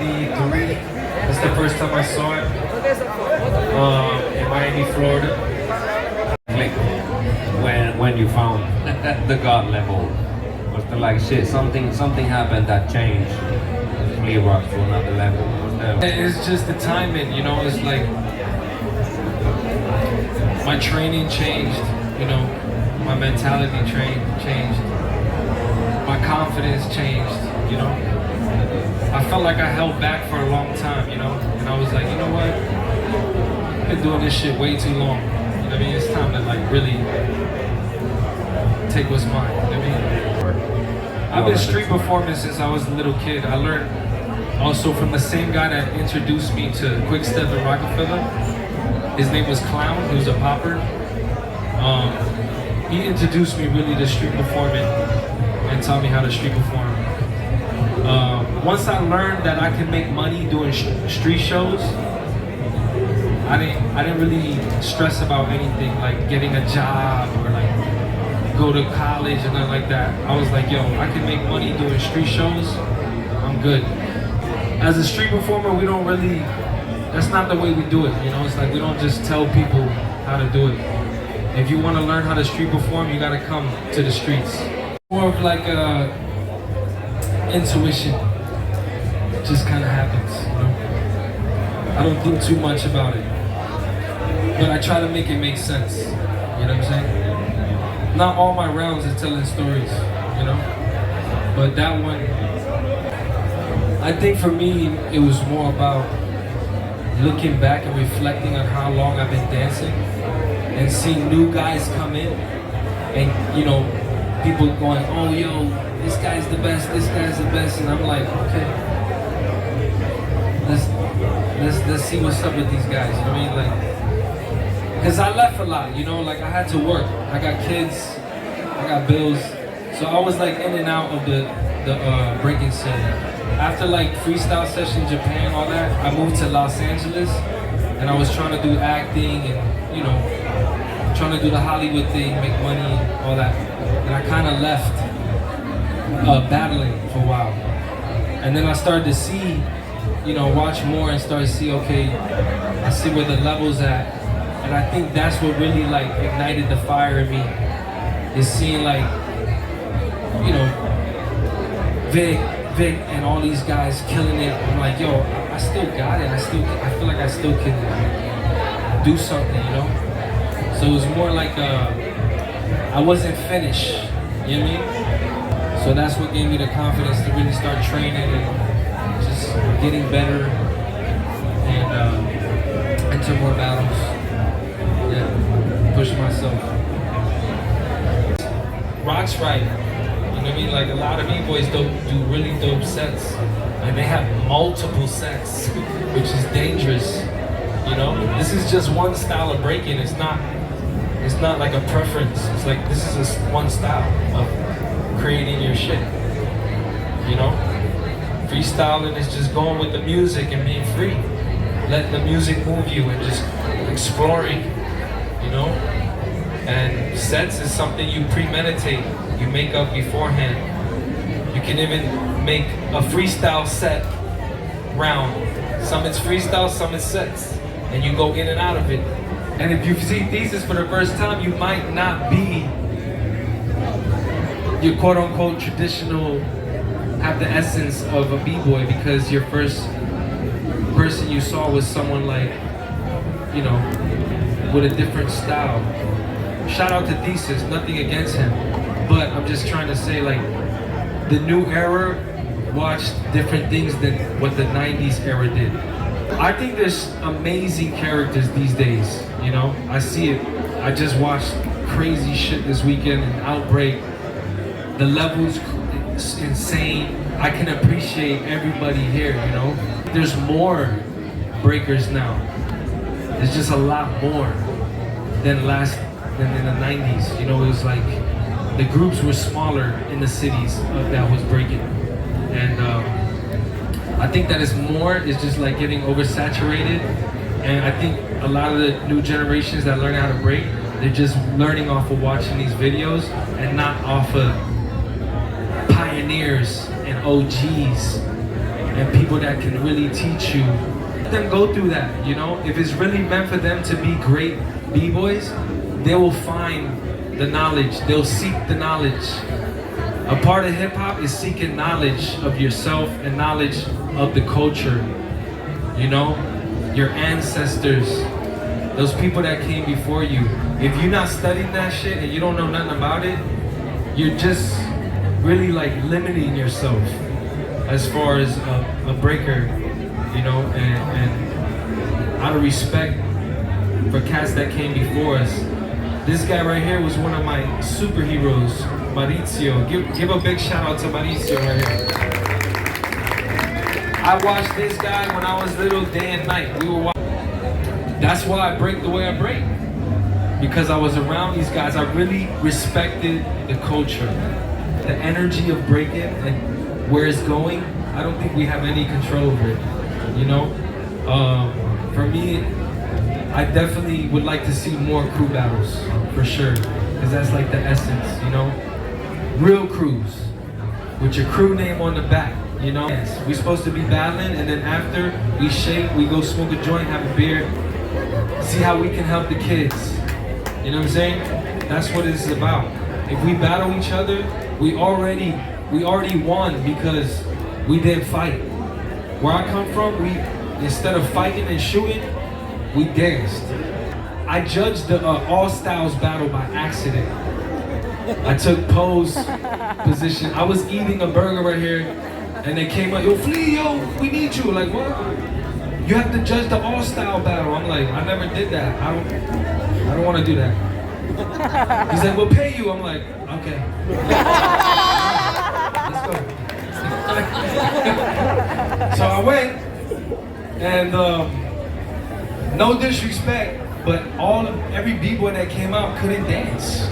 93. That's the first time I saw it in Miami, Florida. Like when you found the God level, was there like shit? Something happened that changed Flea Rock to another level? It's just the timing, you know. It's like my training changed, you know. My mentality changed. My confidence changed, you know. I felt like I held back for a long time, you know. And I was like, you know what? I've been doing this shit way too long. You know what I mean? It's time to like really take what's mine. You know what I mean? I've been street performing since I was a little kid. I learned also from the same guy that introduced me to Quick Step and Rockefeller. His name was Clown. He was a popper. He introduced me really to street performing and taught me how to street perform. Once I learned that I can make money doing street shows, I didn't really stress about anything like getting a job or like go to college and nothing like that. I was like, yo, I can make money doing street shows, I'm good. As a street performer, we don't really, that's not the way we do it, you know? It's like we don't just tell people how to do it. If you want to learn how to street perform, you gotta come to the streets. More of like intuition. It just kind of happens, you know? I don't think too much about it. But I try to make it make sense, you know what I'm saying? Not all my rounds are telling stories, you know? But that one, I think for me, it was more about looking back and reflecting on how long I've been dancing and seeing new guys come in and, you know, people going, oh, yo, this guy's the best, this guy's the best. And I'm like, okay, let's see what's up with these guys, you know what I mean? Like, because I left a lot, you know, like I had to work. I got kids, I got bills. So I was like in and out of the breaking scene. After like freestyle session, Japan, all that, I moved to Los Angeles and I was trying to do acting and, you know, trying to do the Hollywood thing, make money, all that. And I kind of left battling for a while. And then I started to see, you know, watch more and start to see, okay, I see where the level's at. And I think that's what really like ignited the fire in me, is seeing like, you know, Vic and all these guys killing it. I'm like, yo, I still got it. I feel like I still can do something, you know? So it was more like I wasn't finished, you know what I mean? So that's what gave me the confidence to really start training and just getting better and enter more battles. Yeah, push myself. Rock's right. You know what I mean? Like a lot of B-boys do really dope sets. And they have multiple sets, which is dangerous. You know? This is just one style of breaking. It's not like a preference. It's like this is just one style of creating your shit. You know? Freestyling is just going with the music and being free. Letting the music move you and just exploring. You know? And sets is something you premeditate, you make up beforehand. You can even make a freestyle set round. Some it's freestyle, some it's sets. And you go in and out of it. And if you see Thesis for the first time, you might not be your quote unquote traditional, have the essence of a B-boy because your first person you saw was someone like, you know, with a different style. Shout out to Thesis, nothing against him, but I'm just trying to say like the new era watched different things than what the 90s era did. I think there's amazing characters these days, you know? I see it. I just watched crazy shit this weekend in Outbreak. The level's insane. I can appreciate everybody here, you know? There's more breakers now. There's just a lot more than in the 90s. You know, it was like the groups were smaller in the cities that was breaking. And I think that is more, it's just like getting oversaturated. And I think a lot of the new generations that learn how to break, they're just learning off of watching these videos and not off of pioneers and OGs and people that can really teach you. Let them go through that, you know? If it's really meant for them to be great b-boys, they will find the knowledge, they'll seek the knowledge. A part of hip hop is seeking knowledge of yourself and knowledge of the culture, you know? Your ancestors, those people that came before you. If you're not studying that shit and you don't know nothing about it, you're just really like limiting yourself as far as a breaker, you know, and out of respect for cats that came before us. This guy right here was one of my superheroes, Maurizio. Give a big shout out to Maurizio right here. I watched this guy when I was little, day and night. We were watching. That's why I break the way I break. Because I was around these guys, I really respected the culture. The energy of breaking and where it's going, I don't think we have any control over it, you know? For me, I definitely would like to see more crew battles, for sure. Because that's like the essence, you know? Real crews, with your crew name on the back, you know? We're supposed to be battling, and then after, we shake, we go smoke a joint, have a beer, see how we can help the kids. You know what I'm saying? That's what it's about. If we battle each other, we already won because we didn't fight. Where I come from, we instead of fighting and shooting, we danced. I judged the All Styles battle by accident. I took pose position. I was eating a burger right here, and they came up, yo, Flea, yo, we need you. Like, what? You have to judge the all-style battle. I'm like, I never did that. I don't want to do that. He's like, we'll pay you. I'm like, okay. Let's go. So I went, and no disrespect, but every b-boy that came out couldn't dance.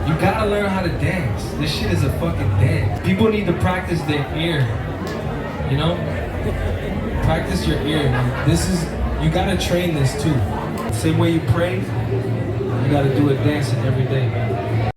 You gotta learn how to dance. This shit is a fucking dance. People need to practice their ear, you know? Practice your ear, man. You gotta train this too. Same way you pray, you gotta do it dancing every day, man.